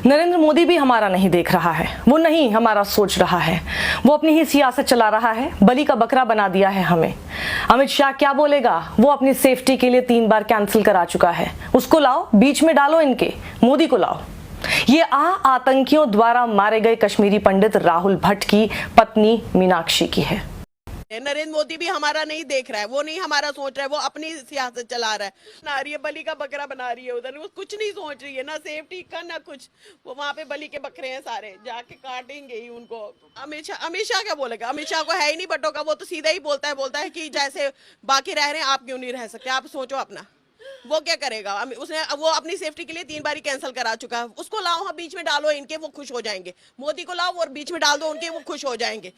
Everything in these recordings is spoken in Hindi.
नरेंद्र मोदी भी हमारा नहीं देख रहा है, वो नहीं हमारा सोच रहा है, वो अपनी ही सियासत चला रहा है, बलि का बकरा बना दिया है हमें। अमित शाह क्या बोलेगा, वो अपनी सेफ्टी के लिए 3 बार कैंसिल करा चुका है। उसको लाओ, बीच में डालो इनके, मोदी को लाओ। ये आतंकियों द्वारा मारे गए कश्मीरी पंडित राहुल भट्ट की पत्नी मीनाक्षी की है। नरेंद्र मोदी भी हमारा नहीं देख रहा है, वो नहीं हमारा सोच रहा है, वो अपनी सियासत चला रहा है, बना रही है, बलि का बकरा बना रही है उधर। वो कुछ नहीं सोच रही है, ना सेफ्टी का ना कुछ। वो वहाँ पे बलि के बकरे हैं सारे, जाके काटेंगे ही उनको। अमित शाह क्या बोलेगा? अमित शाह को है ही नहीं बटों का, वो तो सीधा ही बोलता है कि जैसे बाकी रह रहे हैं आप क्यों नहीं रह सकते, आप सोचो अपना। वो क्या करेगा? उसने वो अपनी सेफ्टी के लिए 3 बार कैंसिल करा चुका है। उसको लाओ, हाँ बीच में डालो इनके, वो खुश हो जाएंगे। मोदी को लाओ और बीच में डाल दो उनके, वो खुश हो जाएंगे।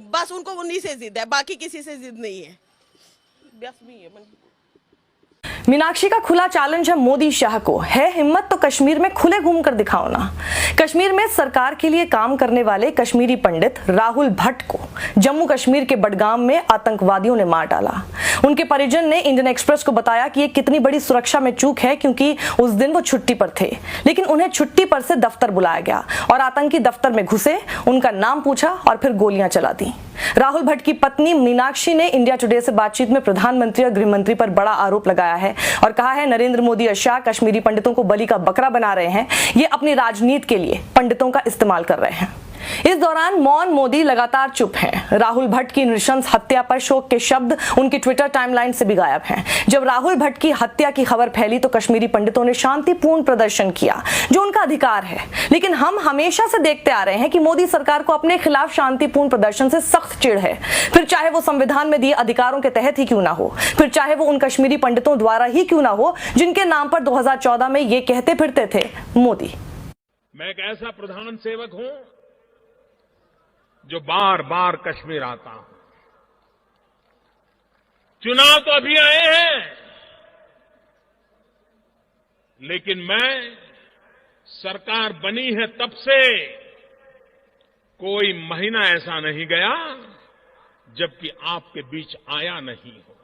बस उनको उन्हीं से जिद है, बाकी किसी से जिद नहीं है। बस भी है। मीनाक्षी का खुला चैलेंज है मोदी शाह को, है हिम्मत तो कश्मीर में खुले घूम कर दिखाओ ना। कश्मीर में सरकार के लिए काम करने वाले कश्मीरी पंडित राहुल भट्ट को जम्मू कश्मीर के बडगाम में आतंकवादियों ने मार डाला। उनके परिजन ने इंडियन एक्सप्रेस को बताया कि ये कितनी बड़ी सुरक्षा में चूक है, क्योंकि उस दिन वो छुट्टी पर थे, लेकिन उन्हें छुट्टी पर से दफ्तर बुलाया गया और आतंकी दफ्तर में घुसे, उनका नाम पूछा और फिर गोलियां चला दी। राहुल भट्ट की पत्नी मीनाक्षी ने इंडिया टुडे से बातचीत में प्रधानमंत्री और गृह मंत्री पर बड़ा आरोप लगाया है और कहा है नरेंद्र मोदी और शाह कश्मीरी पंडितों को बलि का बकरा बना रहे हैं, ये अपनी राजनीति के लिए पंडितों का इस्तेमाल कर रहे हैं। इस दौरान मौन मोदी लगातार चुप हैं। राहुल भट्ट की नृशंस हत्या पर शोक के शब्द उनकी ट्विटर टाइमलाइन से भी गायब हैं। जब राहुल भट्ट की हत्या की खबर फैली तो कश्मीरी पंडितों ने शांतिपूर्ण प्रदर्शन किया, जो उनका अधिकार है, लेकिन हम हमेशा से देखते आ रहे हैं कि मोदी सरकार को अपने खिलाफ शांतिपूर्ण प्रदर्शन से सख्त चिढ़ है, फिर चाहे वो संविधान में दिए अधिकारों के तहत ही क्यों ना हो, फिर चाहे वो उन कश्मीरी पंडितों द्वारा ही क्यों ना हो जिनके नाम पर 2014 में ये कहते फिरते थे मोदी। मैं एक ऐसा प्रधान सेवक हूं जो बार बार कश्मीर आता हूं। चुनाव तो अभी आए हैं, लेकिन मैं सरकार बनी है तब से कोई महीना ऐसा नहीं गया जबकि आपके बीच आया नहीं हो।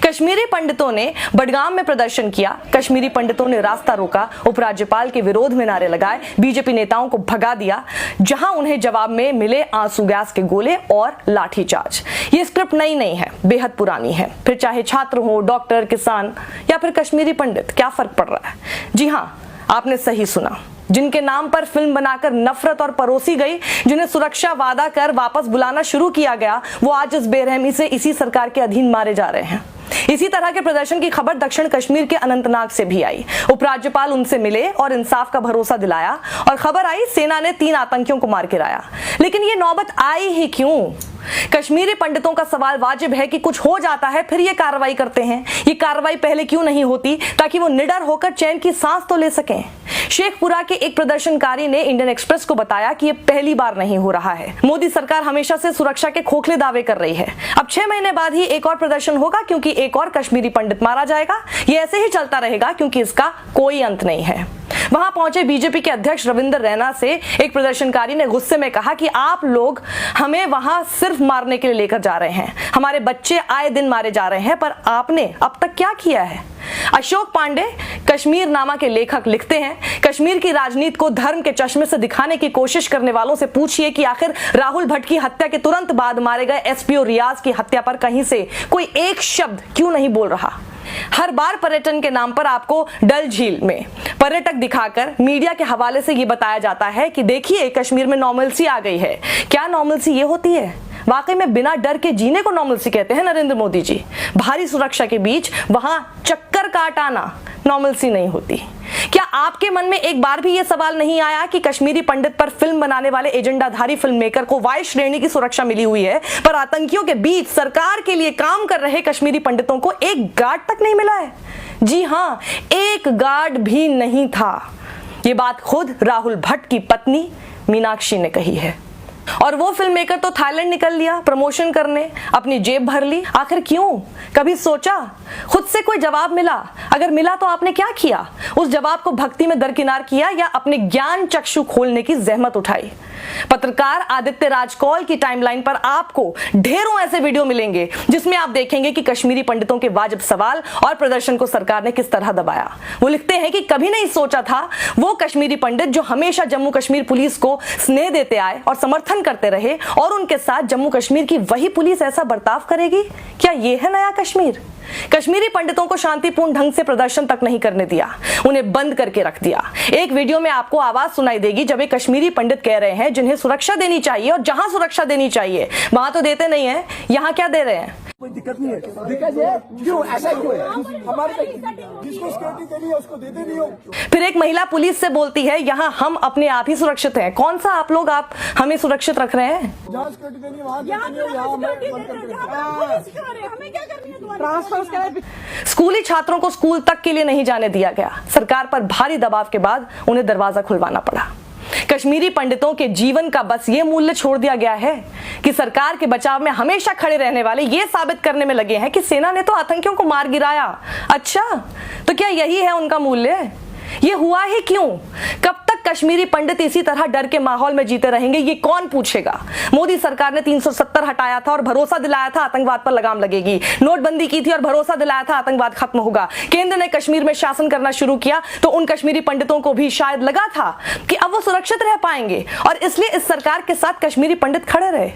कश्मीरी पंडितों ने बडगाम में प्रदर्शन किया, कश्मीरी पंडितों ने रास्ता रोका, उपराज्यपाल के विरोध में नारे लगाए, बीजेपी नेताओं को भगा दिया, जहां उन्हें जवाब में मिले आंसू गैस के गोले और लाठीचार्ज। ये स्क्रिप्ट नई नहीं है, बेहद पुरानी है। फिर चाहे छात्र हो, डॉक्टर, किसान या फिर कश्मीरी पंडित, क्या फर्क पड़ रहा है? जी हां, आपने सही सुना। जिनके नाम पर फिल्म बनाकर नफरत और परोसी गई, जिन्हें सुरक्षा वादा कर वापस बुलाना शुरू किया गया, वो आज इस बेरहमी से इसी सरकार के अधीन मारे जा रहे हैं। इसी तरह के प्रदर्शन की खबर दक्षिण कश्मीर के अनंतनाग से भी आई। उपराज्यपाल उनसे मिले और इंसाफ का भरोसा दिलाया और खबर आई सेना ने 3 आतंकियों को मार गिराया। लेकिन ये नौबत आई ही क्यों? कश्मीरी पंडितों का सवाल वाजिब है कि कुछ हो जाता है फिर ये कार्रवाई करते हैं। ये कार्रवाई पहले क्यों नहीं होती ताकि वो निडर होकर चैन की सांस तो ले सकें? शेखपुरा के एक प्रदर्शनकारी ने इंडियन एक्सप्रेस को बताया कि ये पहली बार नहीं हो रहा है। मोदी सरकार हमेशा से सुरक्षा के खोखले दावे कर रही है। अब 6 महीने बाद ही एक और प्रदर्शन होगा, क्योंकि एक और कश्मीरी पंडित मारा जाएगा। ये ऐसे ही चलता रहेगा, क्योंकि इसका कोई अंत नहीं है। वहां पहुंचे बीजेपी के अध्यक्ष रविंद्र रैना से एक प्रदर्शनकारी ने गुस्से में कहा कि आप लोग हमें वहां सिर्फ मारने के लिए लेकर जा रहे हैं, हमारे बच्चे आए दिन मारे जा रहे हैं, पर आपने अब तक क्या किया है? अशोक पांडे कश्मीर नामा के लेखक लिखते हैं, कश्मीर की राजनीति को धर्म के चश्मे से दिखाने की कोशिश करने वालों से पूछिए कि आखिर राहुल भट्ट की हत्या के तुरंत बाद मारे गए एसपीओ रियाज की हत्या पर कहीं से कोई एक शब्द क्यों नहीं बोल रहा? हर बार पर्यटन के नाम पर आपको डल झील में पर्यटक दिखाकर मीडिया के हवाले से ये बताया जाता है कि देखिए कश्मीर में नॉर्मलसी आ गई है। क्या नॉर्मलसी ये होती है? वाकई में बिना डर के जीने को नॉर्मलसी कहते हैं नरेंद्र मोदी जी। भारी सुरक्षा के बीच वहां चक्कर काट आना नॉर्मलसी नहीं होती। क्या आपके मन में एक बार भी यह सवाल नहीं आया कि कश्मीरी पंडित पर फिल्म बनाने वाले एजेंडाधारी फिल्म मेकर को वाई श्रेणी की सुरक्षा मिली हुई है, पर आतंकियों के बीच सरकार के लिए काम कर रहे कश्मीरी पंडितों को एक गार्ड तक नहीं मिला है? जी हां, एक गार्ड भी नहीं था। ये बात खुद राहुल भट्ट की पत्नी मीनाक्षी ने कही है। और वो फिल्म मेकर तो थाईलैंड निकल लिया प्रमोशन करने, अपनी जेब भर ली। आखिर क्यों? कभी सोचा? खुद से कोई जवाब मिला? अगर मिला तो आपने क्या किया? उस जवाब को भक्ति में दरकिनार किया या अपने ज्ञान चक्षु खोलने की जहमत उठाई? पत्रकार आदित्य राजकौल की टाइमलाइन पर आपको ढेरों ऐसे वीडियो मिलेंगे जिसमें आप देखेंगे कि कश्मीरी पंडितों के वाजिब सवाल और प्रदर्शन को सरकार ने किस तरह दबाया। वो लिखते हैं कि कभी नहीं सोचा था वो कश्मीरी पंडित जो हमेशा जम्मू कश्मीर पुलिस को स्नेह देते आए और समर्थन करते रहे, और उनके साथ जम्मू कश्मीर की वही पुलिस ऐसा बर्ताव करेगी। क्या ये है नया कश्मीर? कश्मीरी पंडितों को शांतिपूर्ण ढंग से प्रदर्शन तक नहीं करने दिया, उन्हें बंद करके रख दिया। एक वीडियो में आपको आवाज सुनाई देगी जब एक कश्मीरी पंडित कह रहे हैं जिन्हें सुरक्षा देनी चाहिए और जहां सुरक्षा देनी चाहिए वहां तो देते नहीं है, यहां क्या दे रहे हैं? कोई दिक्कत नहीं है। दिक्कत है क्यों, ऐसा क्यों है? हमारे जिसको सिक्योरिटी देनी है उसको देते नहीं हो। फिर एक महिला पुलिस से बोलती है यहाँ हम अपने आप ही सुरक्षित हैं। कौन सा आप लोग आप हमें सुरक्षित रख रहे हैं? जहाँ सिक्योरिटी देनी है वहाँ देते नहीं हो, यहाँ हमें क्या करनी है? ट्रांसफर। स्कूली छात्रों को स्कूल तक के लिए नहीं जाने दिया गया। सरकार पर भारी दबाव के बाद उन्हें दरवाजा खुलवाना पड़ा। कश्मीरी पंडितों के जीवन का बस ये मूल्य छोड़ दिया गया है कि सरकार के बचाव में हमेशा खड़े रहने वाले ये साबित करने में लगे हैं कि सेना ने तो आतंकियों को मार गिराया। अच्छा, तो क्या यही है उनका मूल्य? ये हुआ ही क्यों? कब तक कश्मीरी पंडित इसी तरह डर के माहौल में जीते रहेंगे, ये कौन पूछेगा? मोदी सरकार ने 370 हटाया था और भरोसा दिलाया था आतंकवाद पर लगाम लगेगी। नोटबंदी की थी और भरोसा दिलाया था आतंकवाद खत्म होगा। केंद्र ने कश्मीर में शासन करना शुरू किया तो उन कश्मीरी पंडितों को भी शायद लगा था कि अब वो सुरक्षित रह पाएंगे और इसलिए इस सरकार के साथ कश्मीरी पंडित खड़े रहे।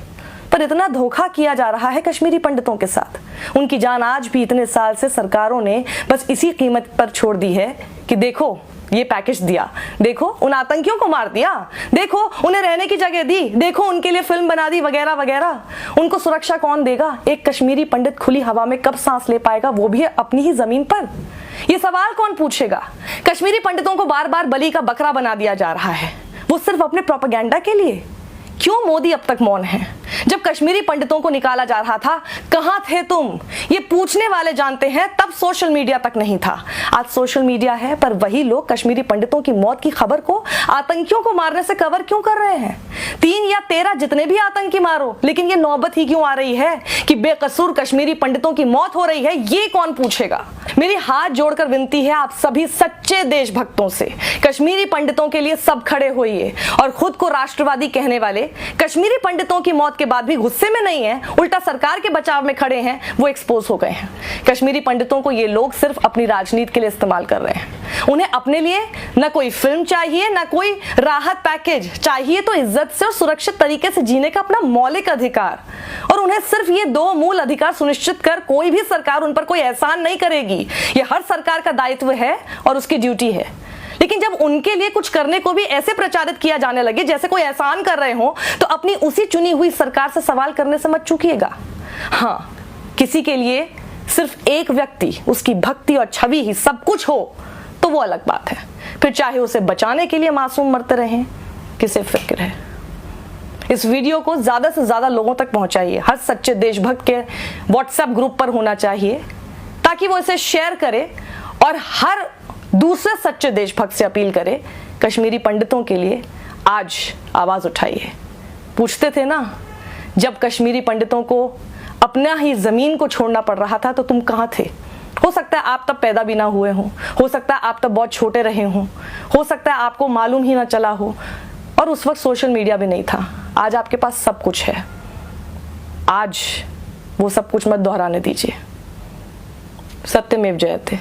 पर इतना धोखा किया जा रहा है कश्मीरी पंडितों के साथ। उनकी जान आज भी इतने साल से सरकारों ने बस इसी कीमत पर छोड़ दी है कि देखो ये पैकेज दिया, देखो उन आतंकियों को मार दिया, देखो उन्हें रहने की जगह दी, देखो उनके लिए फिल्म बना दी, वगैरह वगैरह। उनको सुरक्षा कौन देगा? एक कश्मीरी पंडित खुली हवा में कब सांस ले पाएगा, वो भी अपनी ही जमीन पर? ये सवाल कौन पूछेगा? कश्मीरी पंडितों को बार बार बलि का बकरा बना दिया जा रहा है, वो सिर्फ अपने प्रोपेगेंडा के लिए। क्यों मोदी अब तक मौन है? जब कश्मीरी पंडितों को निकाला जा रहा था, कहां थे तुम? ये पूछने वाले जानते हैं तब सोशल मीडिया तक नहीं था। आज सोशल मीडिया है, पर वही लोग कश्मीरी पंडितों की मौत की खबर को आतंकियों को मारने से कवर क्यों कर रहे हैं? 3 या 13 जितने भी आतंकी मारो, लेकिन ये नौबत ही क्यों आ रही है कि बेकसूर कश्मीरी पंडितों की मौत हो रही है? ये कौन पूछेगा? मेरी हाथ जोड़कर विनती है आप सभी सच्चे देशभक्तों से, कश्मीरी पंडितों के लिए सब खड़े होइए और खुद को राष्ट्रवादी कहने वाले कश्मीरी पंडितों की मौत के बाद भी गुस्से में नहीं है, उल्टा सरकार के बचाव में खड़े हैं, वो एक्सपोज हो गए हैं। कश्मीरी पंडितों को ये लोग सिर्फ अपनी राजनीति के लिए इस्तेमाल कर रहे हैं। उन्हें अपने लिए न कोई फिल्म चाहिए, न कोई राहत पैकेज चाहिए, तो इज्जत से और सुरक्षित तरीके से जीने का अपना मौलिक अधिकार। और उन्हें सिर्फ ये 2 मूल अधिकार सुनिश्चित कर कोई भी सरकार उन पर कोई एहसान नहीं करेगी। ये हर सरकार का दायित्व है और उसकी ड्यूटी है। लेकिन जब उनके लिए कुछ करने को भी ऐसे प्रचारित किया जाने लगे जैसे कोई एहसान कर रहे हो, तो अपनी उसी चुनी हुई सरकार से सवाल करने से मत चूकिएगा। हाँ, किसी के लिए सिर्फ एक व्यक्ति, उसकी भक्ति और छवि ही सब कुछ हो तो वो अलग बात है। फिर चाहे उसे बचाने के लिए मासूम मरते रहें, किसे फिक्र है। इस वीडियो को ज्यादा से ज्यादा लोगों तक पहुंचाइए। हर सच्चे देशभक्त के व्हाट्सएप ग्रुप पर होना चाहिए ताकि वो इसे शेयर करे और हर दूसरे सच्चे देशभक्त से अपील करे, कश्मीरी पंडितों के लिए आज आवाज उठाइए। पूछते थे ना, जब कश्मीरी पंडितों को अपना ही जमीन को छोड़ना पड़ रहा था तो तुम कहां थे? हो सकता है आप तब पैदा भी ना हुए हों, हो सकता है आप तब बहुत छोटे रहे हों, हो सकता है आपको मालूम ही ना चला हो, और उस वक्त सोशल मीडिया भी नहीं था। आज आपके पास सब कुछ है। आज वो सब कुछ मत दोहराने दीजिए। सत्यमेव जयते।